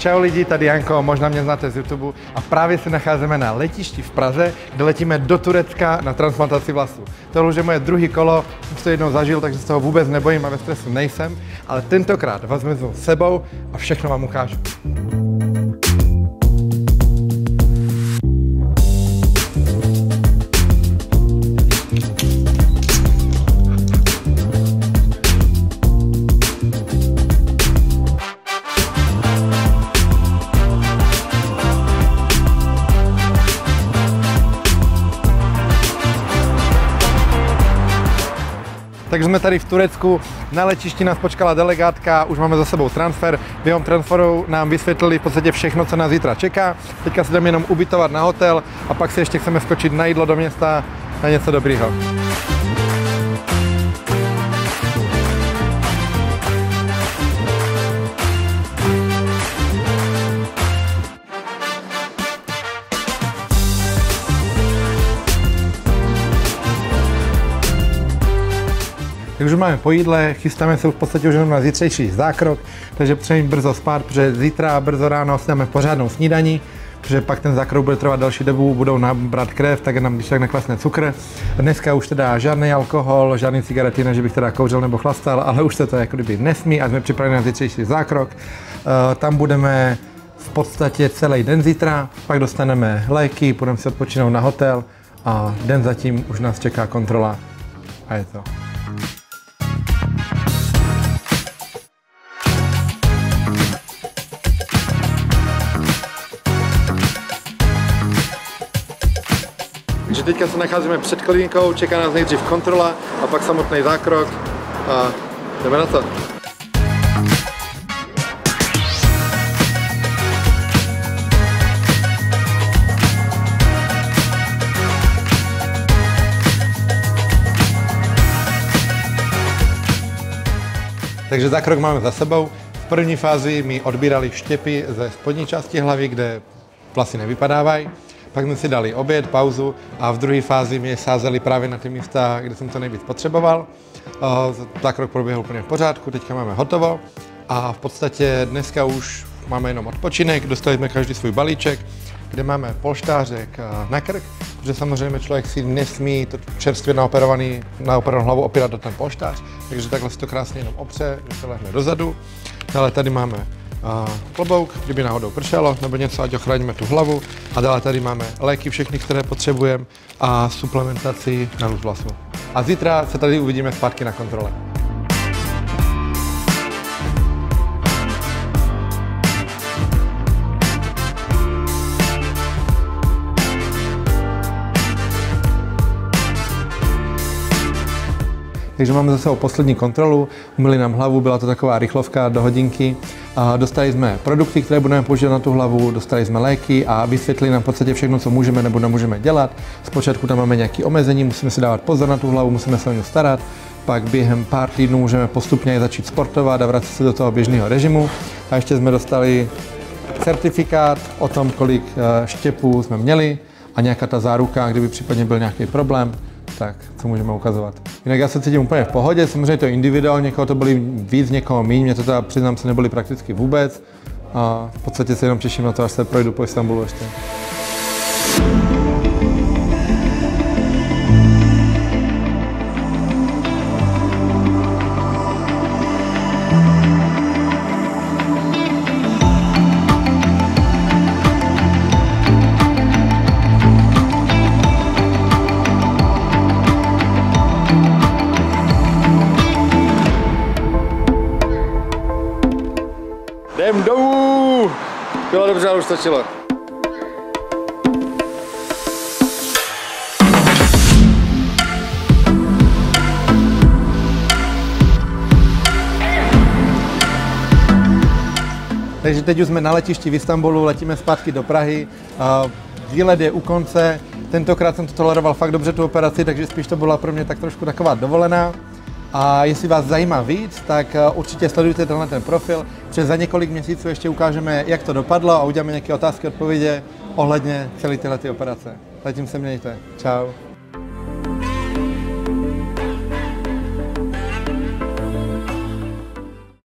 Čau lidi, tady Janko, možná mě znáte z YouTube a právě se nacházíme na letišti v Praze, kde letíme do Turecka na transplantaci vlasů. Tohle už je moje druhé kolo, už to jednou zažil, takže se toho vůbec nebojím a ve stresu nejsem, ale tentokrát vás vezmu s sebou a všechno vám ukážu. Takže jsme tady v Turecku, na letišti nás počkala delegátka, už máme za sebou transfer. Během transferu nám vysvětlili v podstatě všechno, co nás zítra čeká. Teďka se jdeme jenom ubytovat na hotel a pak si ještě chceme skočit na jídlo do města, na něco dobrýho. Takže už máme po jídle, chystáme se v podstatě už jenom na zítřejší zákrok, takže potřebujeme brzo spát, protože zítra brzo ráno si dáme pořádnou snídaní, protože pak ten zákrok bude trvat další dobu, budou nabrat krev, tak nám když tak naklesne cukr. Dneska už teda žádný alkohol, žádný cigarety, ne že bych teda kouřil nebo chlastal, ale už se to jako kdyby nesmí a jsme připraveni na zítřejší zákrok. Tam budeme v podstatě celý den zítra, pak dostaneme léky, půjdeme si odpočinout na hotel a den zatím už nás čeká kontrola a je to. Takže teďka se nacházíme před klinikou, čeká nás nejdřív kontrola a pak samotný zákrok a jdeme na to. Takže zákrok máme za sebou. V první fázi mi odbírali štěpy ze spodní části hlavy, kde vlasy nevypadávají. Pak jsme si dali oběd, pauzu a v druhé fázi mě sázeli právě na ty místa, kde jsem to nejvíc potřeboval. Zákrok proběhl úplně v pořádku, teďka máme hotovo a v podstatě dneska už máme jenom odpočinek, dostali jsme každý svůj balíček, kde máme polštářek na krk, protože samozřejmě člověk si nesmí to čerstvě naoperovanou hlavu opírat do ten polštář, takže takhle si to krásně jenom opře, že se lehne dozadu. Dále tady máme klobouk, kdyby náhodou pršelo, nebo něco, ať ochráníme tu hlavu. A dále tady máme léky všechny, které potřebujeme a suplementaci na růst vlasů. A zítra se tady uvidíme zpátky na kontrole. Takže máme za sebou poslední kontrolu, umyli nám hlavu, byla to taková rychlovka do hodinky. Dostali jsme produkty, které budeme používat na tu hlavu, dostali jsme léky a vysvětlili nám v podstatě všechno, co můžeme nebo nemůžeme dělat. Zpočátku tam máme nějaké omezení, musíme si dávat pozor na tu hlavu, musíme se o ní starat. Pak během pár týdnů můžeme postupně začít sportovat a vracet se do toho běžného režimu. A ještě jsme dostali certifikát o tom, kolik štěpů jsme měli a nějaká ta záruka, kdyby případně byl nějaký problém, tak co můžeme ukazovat. Jinak já se cítím úplně v pohodě, samozřejmě to je individuálně, někoho to byli víc, někoho míň, mě to teda přiznám se nebyli prakticky vůbec a v podstatě se jenom těším na to, až se projdu po Istanbulu ještě. Jdem domů! Bylo dobře, ale už stačilo. Takže teď už jsme na letišti v Istanbulu, letíme zpátky do Prahy. Výlet je u konce. Tentokrát jsem to toleroval fakt dobře tu operaci, takže spíš to byla pro mě tak trošku taková dovolená. A jestli vás zajímá víc, tak určitě sledujte ten profil, protože za několik měsíců ještě ukážeme, jak to dopadlo a uděláme nějaké otázky, odpovědi ohledně celé tyhle operace. Zatím se mějte. Čau.